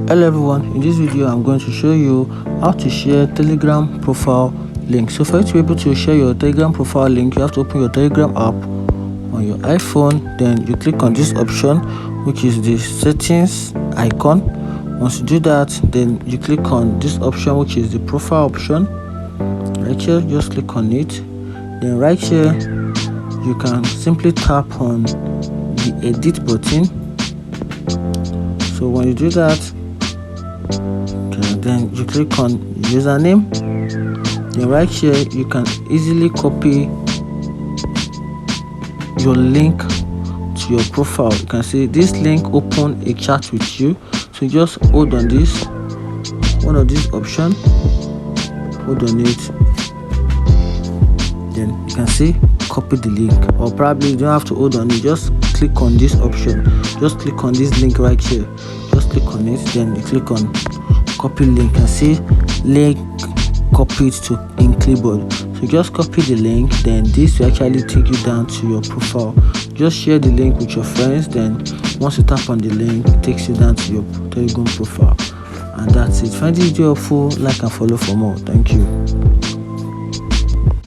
Hello everyone, in this video I'm going to show you how to share Telegram profile link. So for you to be able to share your Telegram profile link, you have to open your Telegram app on your iPhone. Then you click on this option, which is the settings icon. Once you do that, then you click on this option, which is the profile option. Right here, just click on it. Then right here, you can simply tap on the edit button. So when you do that, then you click on username. Then right here, you can easily copy your link to your profile. You can see this link open a chat with you. So just hold on this, one of these option, hold on it. Then you can see copy the link, or probably you don't have to hold on it, just click on this option, just click on this link right here, just click on it. Then you click on copy link and see link copied to in clipboard. So just copy the link, then this will actually take you down to your profile. Just share the link with your friends, then once you tap on the link, it takes you down to your Telegram profile. And that's it. Find this video helpful, like and follow for more. Thank you.